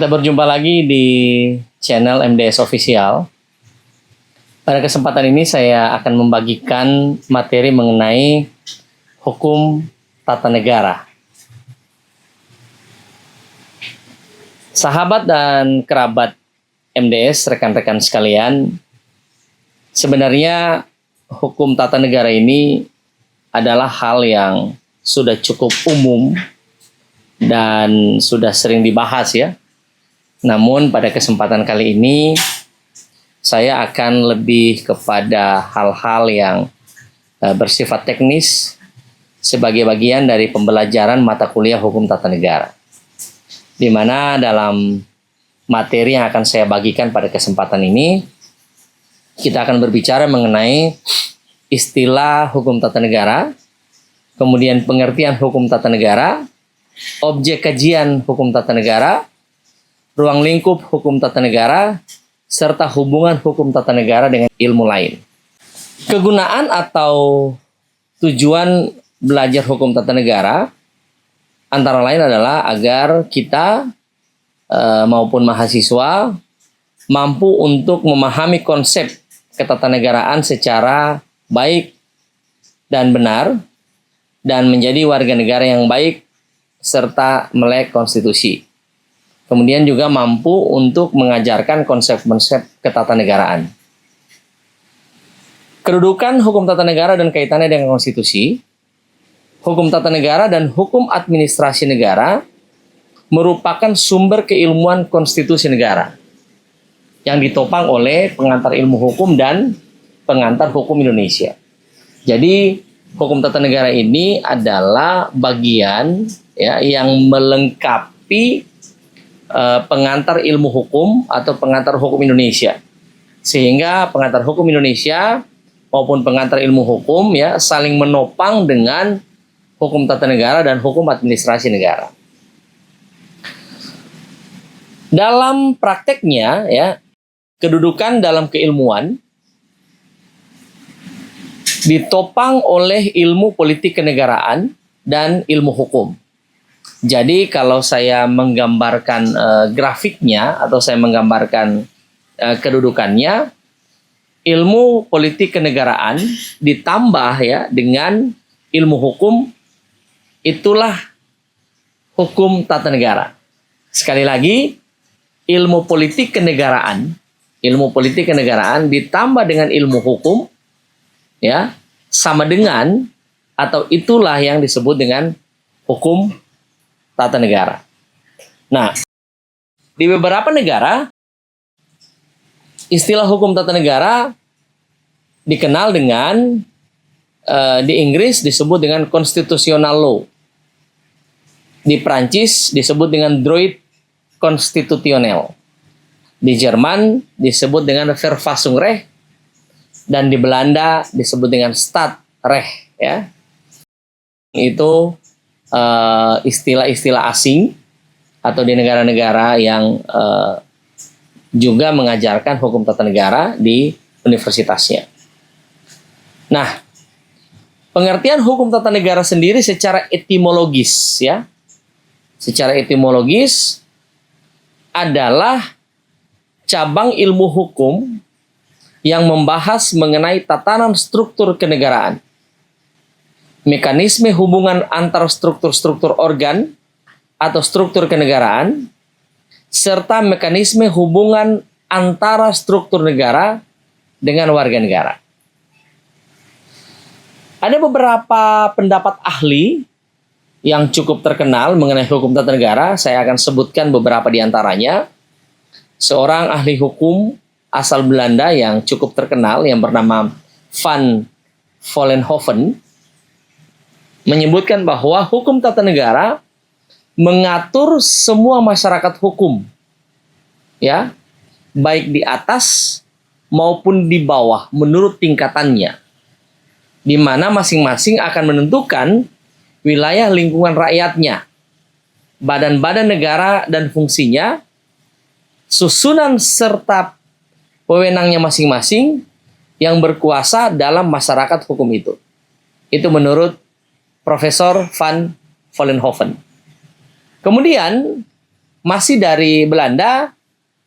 Kita berjumpa lagi di channel MDS Official. Pada kesempatan ini saya akan membagikan materi mengenai hukum tata negara. Sahabat dan kerabat MDS, rekan-rekan sekalian, sebenarnya hukum tata negara ini adalah hal yang sudah cukup umum dan sudah sering dibahas ya. Namun pada kesempatan kali ini saya akan lebih kepada hal-hal yang bersifat teknis sebagai bagian dari pembelajaran mata kuliah hukum tata negara. Di mana dalam materi yang akan saya bagikan pada kesempatan ini, kita akan berbicara mengenai istilah hukum tata negara, kemudian pengertian hukum tata negara, objek kajian hukum tata negara, ruang lingkup hukum tata negara, serta hubungan hukum tata negara dengan ilmu lain. Kegunaan atau tujuan belajar hukum tata negara antara lain adalah agar kita maupun mahasiswa mampu untuk memahami konsep ketatanegaraan secara baik dan benar dan menjadi warga negara yang baik serta melek konstitusi. Kemudian juga mampu untuk mengajarkan konsep-konsep ketatanegaraan. Kedudukan hukum tata negara dan kaitannya dengan konstitusi, hukum tata negara dan hukum administrasi negara merupakan sumber keilmuan konstitusi negara yang ditopang oleh pengantar ilmu hukum dan pengantar hukum Indonesia. Jadi hukum tata negara ini adalah bagian ya yang melengkapi pengantar ilmu hukum atau pengantar hukum Indonesia, sehingga pengantar hukum Indonesia maupun pengantar ilmu hukum ya saling menopang dengan hukum tata negara dan hukum administrasi negara. Dalam prakteknya ya, kedudukan dalam keilmuan ditopang oleh ilmu politik kenegaraan dan ilmu hukum. Jadi kalau saya menggambarkan grafiknya atau saya menggambarkan kedudukannya, ilmu politik kenegaraan ditambah ya dengan ilmu hukum, itulah hukum tata negara. Sekali lagi, ilmu politik kenegaraan ditambah dengan ilmu hukum ya sama dengan atau itulah yang disebut dengan hukum tata negara. Nah, di beberapa negara istilah hukum tata negara dikenal dengan di Inggris disebut dengan constitutional law. Di Prancis disebut dengan droit constitutionnel. Di Jerman disebut dengan Verfassungsrecht dan di Belanda disebut dengan Staatsrecht ya. Itu istilah-istilah asing atau di negara-negara yang juga mengajarkan hukum tata negara di universitasnya. Nah, pengertian hukum tata negara sendiri secara etimologis ya. Secara etimologis adalah cabang ilmu hukum yang membahas mengenai tatanan struktur kenegaraan, mekanisme hubungan antar struktur-struktur organ atau struktur kenegaraan, serta mekanisme hubungan antara struktur negara dengan warga negara. Ada beberapa pendapat ahli yang cukup terkenal mengenai hukum tata negara. Saya akan sebutkan beberapa di antaranya. Seorang ahli hukum asal Belanda yang cukup terkenal yang bernama Van Vollenhoven menyebutkan bahwa hukum tata negara mengatur semua masyarakat hukum ya, baik di atas maupun di bawah menurut tingkatannya, di mana masing-masing akan menentukan wilayah lingkungan rakyatnya, badan-badan negara dan fungsinya, susunan serta wewenangnya masing-masing yang berkuasa dalam masyarakat hukum itu. Itu menurut Profesor Van Vollenhoven. Kemudian masih dari Belanda,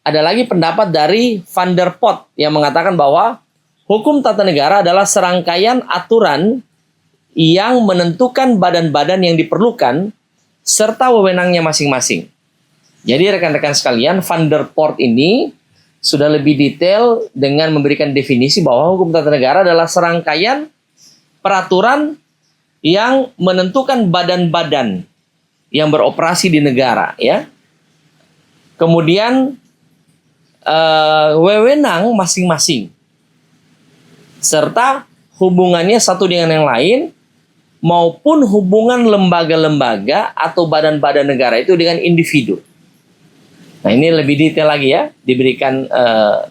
ada lagi pendapat dari Van der Pot yang mengatakan bahwa hukum tata negara adalah serangkaian aturan yang menentukan badan-badan yang diperlukan serta wewenangnya masing-masing. Jadi rekan-rekan sekalian, Van der Pot ini sudah lebih detail dengan memberikan definisi bahwa hukum tata negara adalah serangkaian peraturan yang menentukan badan-badan yang beroperasi di negara, ya. Kemudian wewenang masing-masing serta hubungannya satu dengan yang lain maupun hubungan lembaga-lembaga atau badan-badan negara itu dengan individu. Nah, ini lebih detail lagi ya, diberikan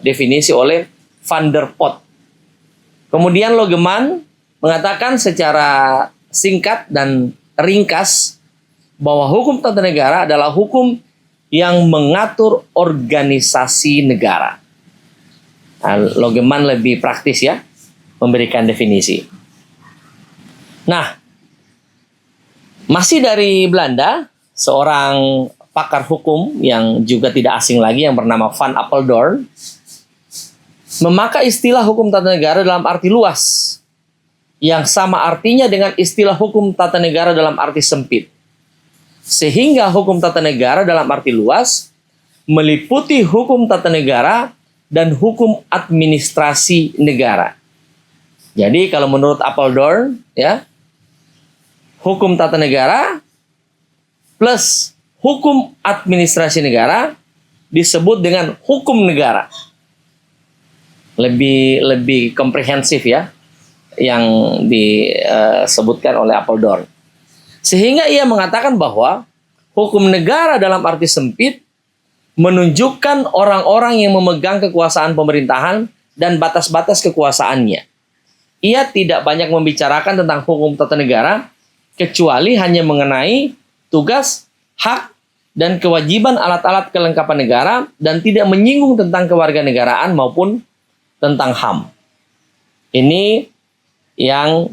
definisi oleh Van der Pot. Kemudian Logeman mengatakan secara singkat dan ringkas bahwa hukum tata negara adalah hukum yang mengatur organisasi negara. Nah, Logeman lebih praktis ya, memberikan definisi. Nah, masih dari Belanda, seorang pakar hukum yang juga tidak asing lagi yang bernama Van Apeldoorn memakai istilah hukum tata negara dalam arti luas yang sama artinya dengan istilah hukum tata negara dalam arti sempit. Sehingga hukum tata negara dalam arti luas meliputi hukum tata negara dan hukum administrasi negara. Jadi kalau menurut Apeldoorn ya, hukum tata negara plus hukum administrasi negara disebut dengan hukum negara. Lebih komprehensif ya yang disebutkan oleh Apeldoorn. Sehingga ia mengatakan bahwa hukum negara dalam arti sempit menunjukkan orang-orang yang memegang kekuasaan pemerintahan dan batas-batas kekuasaannya. Ia tidak banyak membicarakan tentang hukum tata negara kecuali hanya mengenai tugas, hak, dan kewajiban alat-alat kelengkapan negara dan tidak menyinggung tentang kewarganegaraan maupun tentang HAM. Ini yang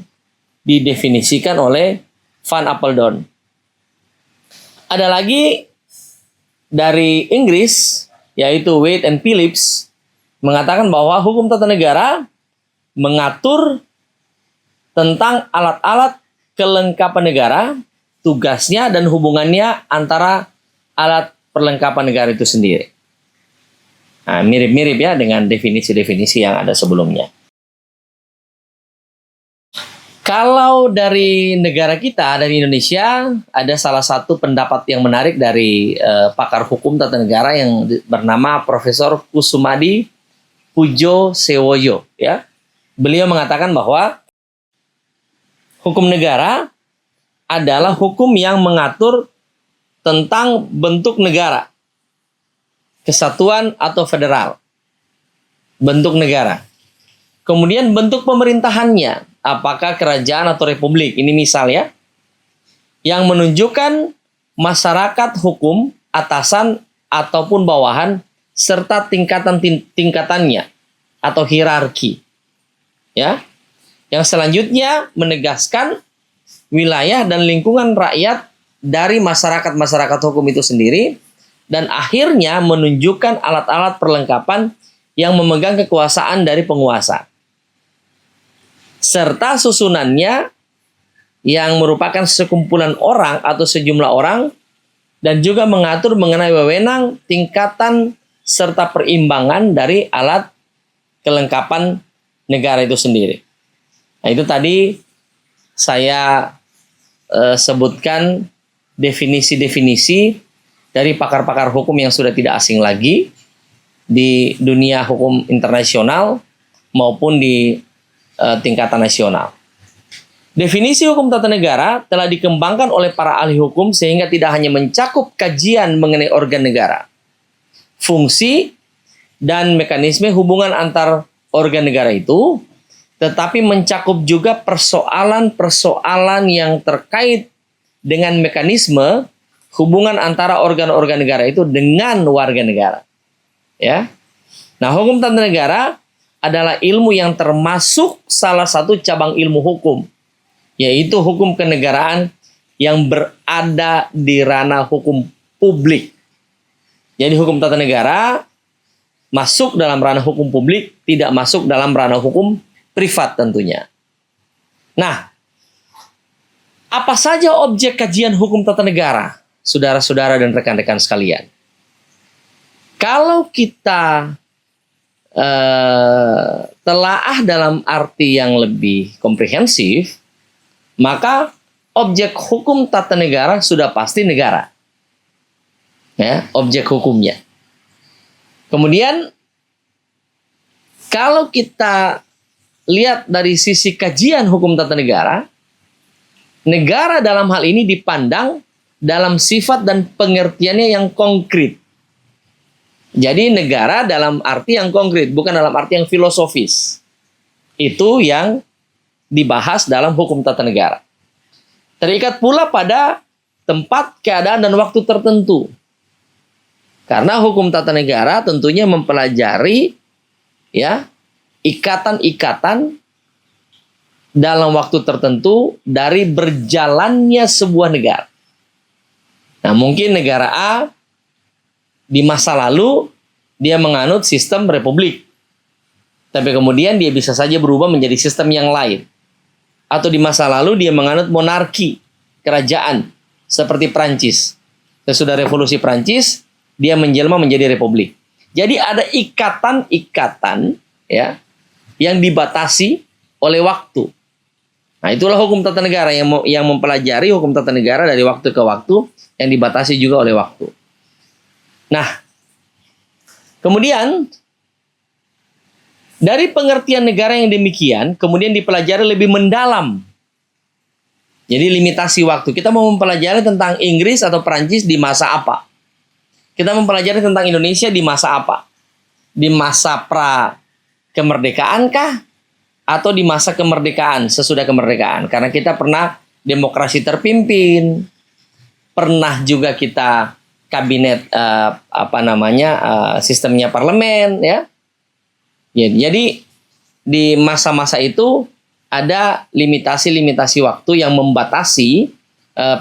didefinisikan oleh Van Apeldoorn. Ada lagi dari Inggris, yaitu Wade and Phillips, mengatakan bahwa hukum tata negara mengatur tentang alat-alat kelengkapan negara, tugasnya dan hubungannya antara alat perlengkapan negara itu sendiri. Nah, mirip-mirip ya dengan definisi-definisi yang ada sebelumnya. Kalau dari negara kita, dari Indonesia, ada salah satu pendapat yang menarik dari pakar hukum tata negara yang bernama Profesor Kusumadi Pujo Sewoyo. Ya. Beliau mengatakan bahwa hukum negara adalah hukum yang mengatur tentang bentuk negara, kesatuan atau federal, bentuk negara. Kemudian bentuk pemerintahannya, apakah kerajaan atau republik, ini misal ya, yang menunjukkan masyarakat hukum, atasan ataupun bawahan, serta tingkatannya atau hierarki. Ya. Yang selanjutnya menegaskan wilayah dan lingkungan rakyat dari masyarakat hukum itu sendiri, dan akhirnya menunjukkan alat-alat perlengkapan yang memegang kekuasaan dari penguasa, serta susunannya yang merupakan sekumpulan orang atau sejumlah orang, dan juga mengatur mengenai wewenang, tingkatan, serta perimbangan dari alat kelengkapan negara itu sendiri. Nah, itu tadi saya sebutkan definisi-definisi dari pakar-pakar hukum yang sudah tidak asing lagi di dunia hukum internasional maupun di tingkatan nasional. Definisi hukum tata negara telah dikembangkan oleh para ahli hukum sehingga tidak hanya mencakup kajian mengenai organ negara, fungsi, dan mekanisme hubungan antar organ negara itu, tetapi mencakup juga persoalan-persoalan yang terkait dengan mekanisme hubungan antara organ-organ negara itu dengan warga negara. Ya. Nah, hukum tata negara adalah ilmu yang termasuk salah satu cabang ilmu hukum, yaitu hukum kenegaraan yang berada di ranah hukum publik. Jadi hukum tata negara masuk dalam ranah hukum publik, tidak masuk dalam ranah hukum privat tentunya. Nah, apa saja objek kajian hukum tata negara, saudara-saudara dan rekan-rekan sekalian? Kalau kita telaah dalam arti yang lebih komprehensif, maka objek hukum tata negara sudah pasti negara. Ya, objek hukumnya. Kemudian kalau kita lihat dari sisi kajian hukum tata negara, negara dalam hal ini dipandang dalam sifat dan pengertiannya yang konkret. Jadi negara dalam arti yang konkret, bukan dalam arti yang filosofis. Itu yang dibahas dalam hukum tata negara. Terikat pula pada tempat, keadaan, dan waktu tertentu. Karena hukum tata negara tentunya mempelajari ya ikatan-ikatan dalam waktu tertentu dari berjalannya sebuah negara. Nah, mungkin negara A di masa lalu dia menganut sistem republik. Tapi kemudian dia bisa saja berubah menjadi sistem yang lain. Atau di masa lalu dia menganut monarki, kerajaan seperti Prancis. Sesudah revolusi Prancis, dia menjelma menjadi republik. Jadi ada ikatan-ikatan ya yang dibatasi oleh waktu. Nah, itulah hukum tata negara yang mempelajari hukum tata negara dari waktu ke waktu yang dibatasi juga oleh waktu. Nah, kemudian dari pengertian negara yang demikian kemudian dipelajari lebih mendalam. Jadi limitasi waktu. Kita mau mempelajari tentang Inggris atau Prancis di masa apa? Kita mempelajari tentang Indonesia di masa apa? Di masa pra kemerdekaan kah? Atau di masa kemerdekaan, sesudah kemerdekaan? Karena kita pernah demokrasi terpimpin, pernah juga kita kabinet sistemnya parlemen, ya. Jadi di masa-masa itu ada limitasi-limitasi waktu yang membatasi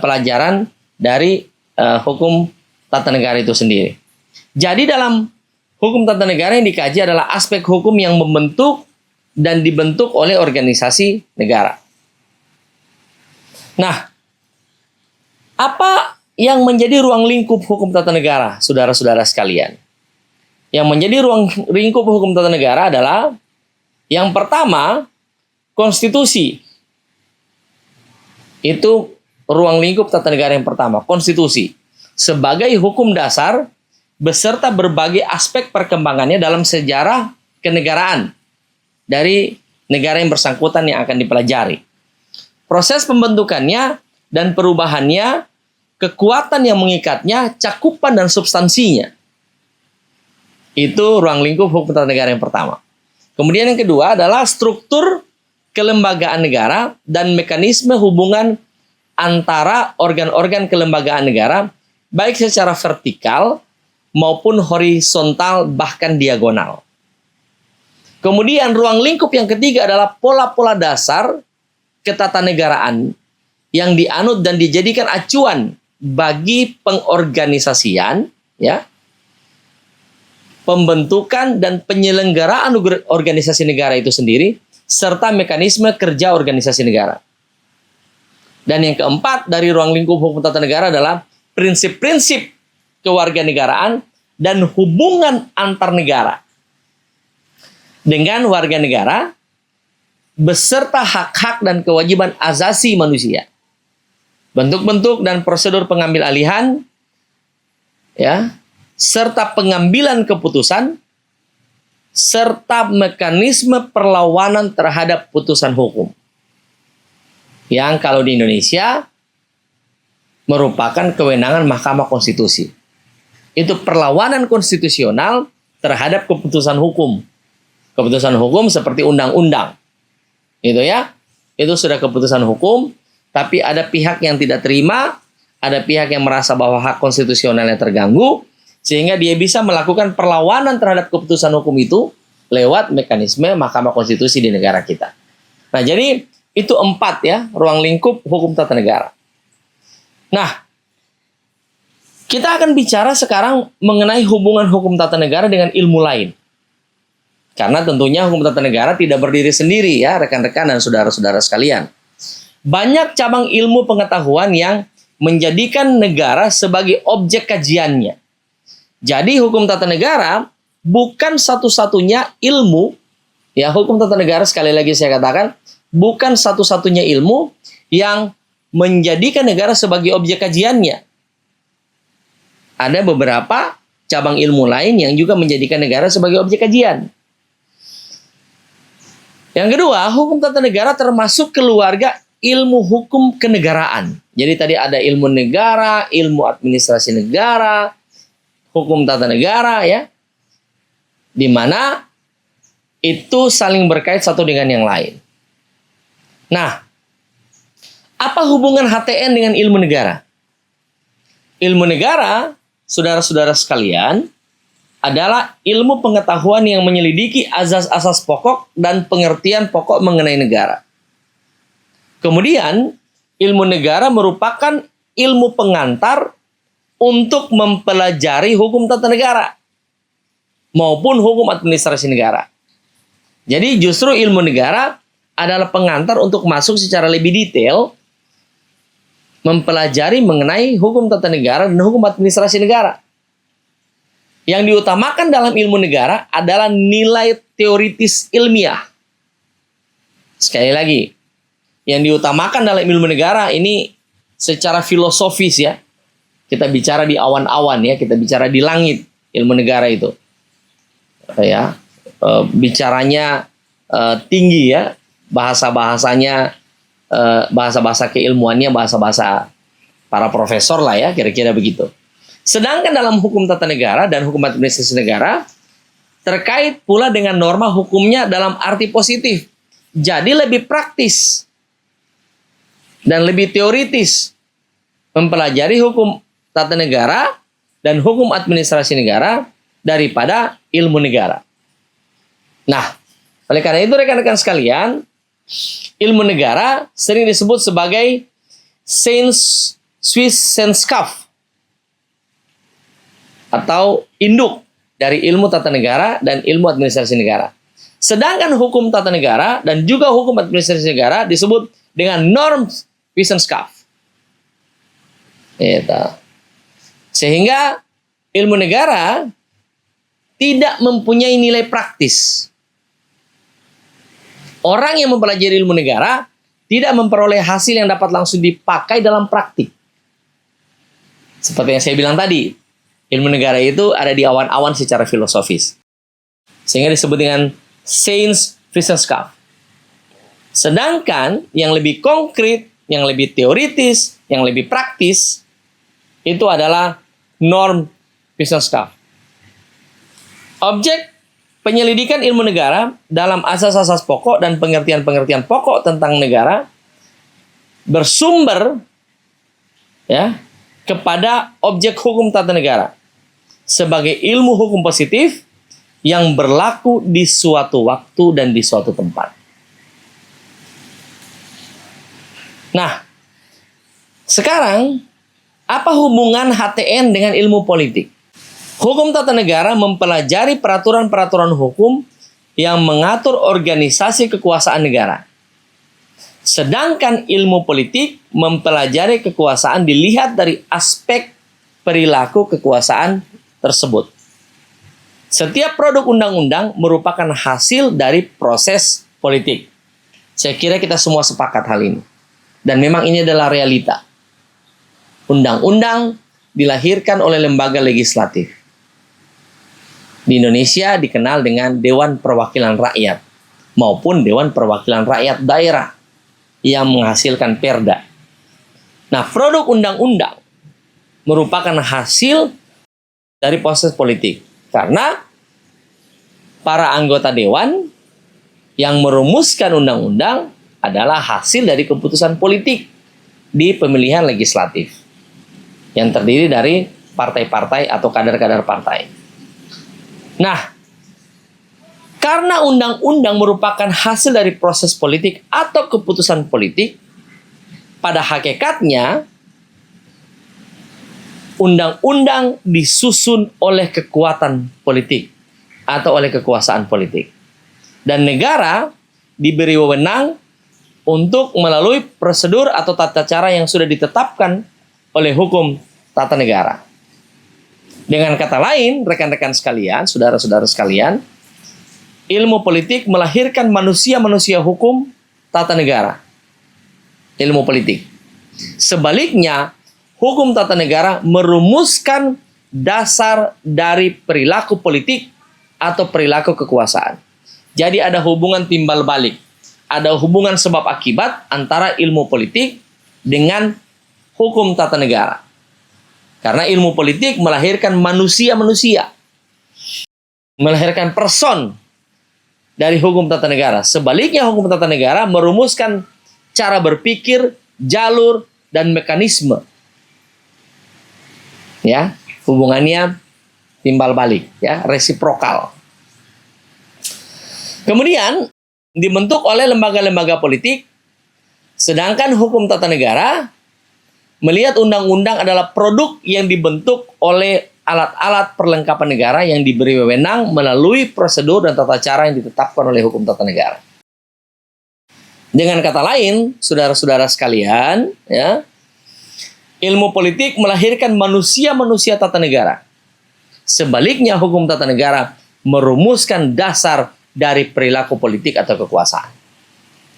pelajaran dari hukum tata negara itu sendiri. Jadi dalam hukum tata negara yang dikaji adalah aspek hukum yang membentuk dan dibentuk oleh organisasi negara. Nah, apa yang menjadi ruang lingkup hukum tata negara, saudara-saudara sekalian? Yang menjadi ruang lingkup hukum tata negara adalah yang pertama, konstitusi. Itu ruang lingkup tata negara yang pertama, konstitusi. Sebagai hukum dasar beserta berbagai aspek perkembangannya dalam sejarah kenegaraan dari negara yang bersangkutan yang akan dipelajari. Proses pembentukannya dan perubahannya, kekuatan yang mengikatnya, cakupan dan substansinya. Itu ruang lingkup hukum tata negara yang pertama. Kemudian yang kedua adalah struktur kelembagaan negara dan mekanisme hubungan antara organ-organ kelembagaan negara baik secara vertikal maupun horizontal bahkan diagonal. Kemudian ruang lingkup yang ketiga adalah pola-pola dasar ketatanegaraan yang dianut dan dijadikan acuan bagi pengorganisasian, ya, pembentukan dan penyelenggaraan organisasi negara itu sendiri serta mekanisme kerja organisasi negara. Dan yang keempat dari ruang lingkup hukum tata negara adalah prinsip-prinsip kewarganegaraan dan hubungan antar negara dengan warga negara beserta hak-hak dan kewajiban asasi manusia. Bentuk-bentuk dan prosedur pengambil alihan, ya, serta pengambilan keputusan serta mekanisme perlawanan terhadap putusan hukum. Yang kalau di Indonesia merupakan kewenangan Mahkamah Konstitusi. Itu perlawanan konstitusional terhadap keputusan hukum. Keputusan hukum seperti undang-undang. Gitu ya. Itu sudah keputusan hukum, tapi ada pihak yang tidak terima, ada pihak yang merasa bahwa hak konstitusionalnya terganggu, sehingga dia bisa melakukan perlawanan terhadap keputusan hukum itu lewat mekanisme Mahkamah Konstitusi di negara kita. Nah, jadi itu 4 ya, ruang lingkup hukum tata negara. Nah, Kita akan bicara sekarang mengenai hubungan hukum tata negara dengan ilmu lain. Karena tentunya hukum tata negara tidak berdiri sendiri ya, rekan-rekan dan saudara-saudara sekalian. Banyak cabang ilmu pengetahuan yang menjadikan negara sebagai objek kajiannya. Jadi hukum tata negara bukan satu-satunya ilmu, ya, hukum tata negara sekali lagi saya katakan, bukan satu-satunya ilmu yang menjadikan negara sebagai objek kajiannya. Ada beberapa cabang ilmu lain yang juga menjadikan negara sebagai objek kajian. Yang kedua, hukum tata negara termasuk keluarga ilmu hukum kenegaraan. Jadi tadi ada ilmu negara, ilmu administrasi negara, hukum tata negara ya. Di mana itu saling berkait satu dengan yang lain. Nah, apa hubungan HTN dengan ilmu negara? Ilmu negara, saudara-saudara sekalian, adalah ilmu pengetahuan yang menyelidiki asas-asas pokok dan pengertian pokok mengenai negara. Kemudian, ilmu negara merupakan ilmu pengantar untuk mempelajari hukum tata negara maupun hukum administrasi negara. Jadi justru ilmu negara adalah pengantar untuk masuk secara lebih detail mempelajari mengenai hukum tata negara dan hukum administrasi negara. Yang diutamakan dalam ilmu negara adalah nilai teoritis ilmiah. Sekali lagi, yang diutamakan dalam ilmu negara ini secara filosofis ya. Kita bicara di awan-awan ya, kita bicara di langit ilmu negara itu. Ya, bicaranya tinggi ya, bahasa-bahasanya bahasa-bahasa keilmuannya, bahasa-bahasa para profesor lah ya, kira-kira begitu. Sedangkan dalam hukum tata negara dan hukum administrasi negara terkait pula dengan norma hukumnya dalam arti positif. Jadi lebih praktis dan lebih teoritis mempelajari hukum tata negara dan hukum administrasi negara daripada ilmu negara. Nah, oleh karena itu rekan-rekan sekalian, ilmu negara sering disebut sebagai Swiss-Senskaf atau induk dari ilmu tata negara dan ilmu administrasi negara. Sedangkan hukum tata negara dan juga hukum administrasi negara disebut dengan Norm-Wissenschaft. Sehingga ilmu negara tidak mempunyai nilai praktis. Orang yang mempelajari ilmu negara tidak memperoleh hasil yang dapat langsung dipakai dalam praktik. Seperti yang saya bilang tadi, ilmu negara itu ada di awan-awan secara filosofis. Sehingga disebut dengan Science-Wissenschaft. Sedangkan yang lebih konkret, yang lebih teoritis, yang lebih praktis, itu adalah Norm-Wissenschaft. Objek penyelidikan ilmu negara dalam asas-asas pokok dan pengertian-pengertian pokok tentang negara bersumber ya kepada objek hukum tata negara sebagai ilmu hukum positif yang berlaku di suatu waktu dan di suatu tempat. Nah, sekarang apa hubungan HTN dengan ilmu politik? Hukum tata negara mempelajari peraturan-peraturan hukum yang mengatur organisasi kekuasaan negara. Sedangkan ilmu politik mempelajari kekuasaan dilihat dari aspek perilaku kekuasaan tersebut. Setiap produk undang-undang merupakan hasil dari proses politik. Saya kira kita semua sepakat hal ini. Dan memang ini adalah realita. Undang-undang dilahirkan oleh lembaga legislatif. Di Indonesia dikenal dengan Dewan Perwakilan Rakyat maupun Dewan Perwakilan Rakyat Daerah yang menghasilkan perda. Nah, produk undang-undang merupakan hasil dari proses politik karena para anggota dewan yang merumuskan undang-undang adalah hasil dari keputusan politik di pemilihan legislatif yang terdiri dari partai-partai atau kader-kader partai. Nah, karena undang-undang merupakan hasil dari proses politik atau keputusan politik, pada hakikatnya undang-undang disusun oleh kekuatan politik atau oleh kekuasaan politik. Dan negara diberi wewenang untuk melalui prosedur atau tata cara yang sudah ditetapkan oleh hukum tata negara. Dengan kata lain, rekan-rekan sekalian, saudara-saudara sekalian, ilmu politik melahirkan manusia-manusia hukum tata negara. Ilmu politik. Sebaliknya, hukum tata negara merumuskan dasar dari perilaku politik atau perilaku kekuasaan. Jadi ada hubungan timbal balik. Ada hubungan sebab akibat antara ilmu politik dengan hukum tata negara. Karena ilmu politik melahirkan manusia-manusia. Melahirkan person dari hukum tata negara. Sebaliknya hukum tata negara merumuskan cara berpikir, jalur, dan mekanisme. Ya, hubungannya timbal balik, ya, resiprokal. Kemudian dibentuk oleh lembaga-lembaga politik, sedangkan hukum tata negara melihat undang-undang adalah produk yang dibentuk oleh alat-alat perlengkapan negara yang diberi wewenang melalui prosedur dan tata cara yang ditetapkan oleh hukum tata negara. Dengan kata lain, saudara-saudara sekalian, ya, ilmu politik melahirkan manusia-manusia tata negara. Sebaliknya, hukum tata negara merumuskan dasar dari perilaku politik atau kekuasaan.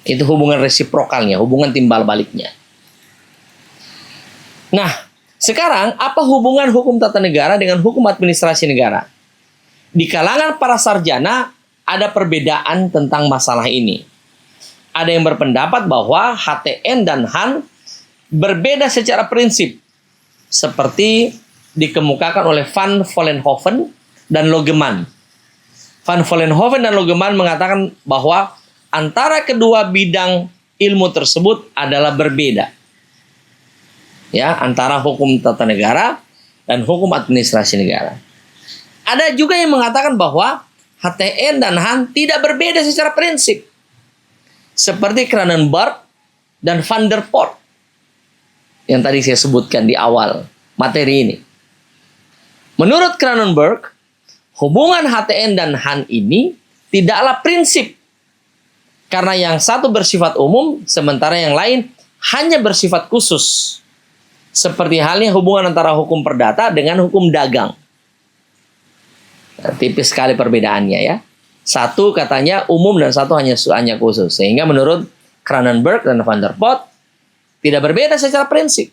Itu hubungan resiprokalnya, hubungan timbal baliknya. Nah, sekarang apa hubungan hukum tata negara dengan hukum administrasi negara? Di kalangan para sarjana ada perbedaan tentang masalah ini. Ada yang berpendapat bahwa HTN dan HAN berbeda secara prinsip, seperti dikemukakan oleh Van Vollenhoven dan Logeman. Van Vollenhoven dan Logeman mengatakan bahwa antara kedua bidang ilmu tersebut adalah berbeda. Ya, antara hukum tata negara dan hukum administrasi negara. Ada juga yang mengatakan bahwa HTN dan HAN tidak berbeda secara prinsip, seperti Cronenberg dan Van der Port yang tadi saya sebutkan di awal materi ini. Menurut Cronenberg, hubungan HTN dan HAN ini tidaklah prinsip, karena yang satu bersifat umum, sementara yang lain hanya bersifat khusus. Seperti halnya hubungan antara hukum perdata dengan hukum dagang. Nah, tipis sekali perbedaannya, ya. Satu katanya umum dan satu hanya khusus. Sehingga menurut Cronenberg dan Van der Port tidak berbeda secara prinsip.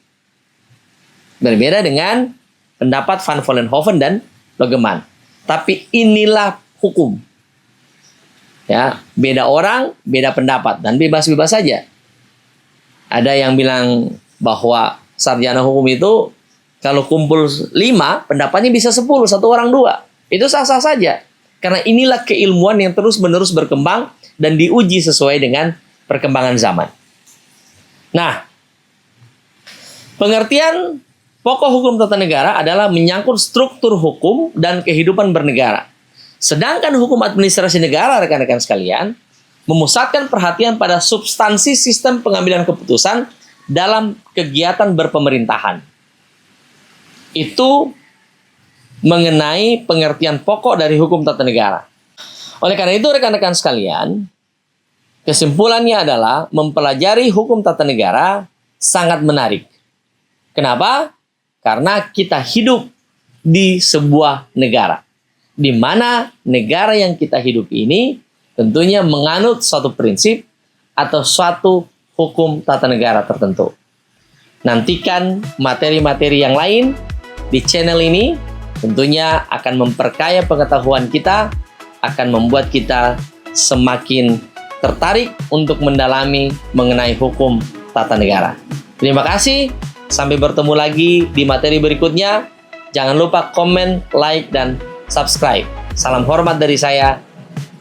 Berbeda dengan pendapat Van Vollenhoven dan Logeman. Tapi inilah hukum. Ya, beda orang, beda pendapat, dan bebas-bebas saja. Ada yang bilang bahwa sarjana hukum itu kalau kumpul 5, pendapatnya bisa 10, satu orang 2. Itu sah-sah saja. Karena inilah keilmuan yang terus-menerus berkembang dan diuji sesuai dengan perkembangan zaman. Nah, pengertian pokok hukum tata negara adalah menyangkut struktur hukum dan kehidupan bernegara. Sedangkan hukum administrasi negara, rekan-rekan sekalian, memusatkan perhatian pada substansi sistem pengambilan keputusan dalam kegiatan berpemerintahan. Itu mengenai pengertian pokok dari hukum tata negara. Oleh karena itu, rekan-rekan sekalian, kesimpulannya adalah mempelajari hukum tata negara sangat menarik. Kenapa? Karena kita hidup di sebuah negara, di mana negara yang kita hidup ini tentunya menganut suatu prinsip atau suatu hukum tata negara tertentu. Nantikan materi-materi yang lain di channel ini, tentunya akan memperkaya pengetahuan kita, akan membuat kita semakin tertarik untuk mendalami mengenai hukum tata negara. Terima kasih, sampai bertemu lagi di materi berikutnya. Jangan lupa komen, like, dan subscribe. Salam hormat dari saya,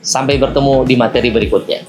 sampai bertemu di materi berikutnya.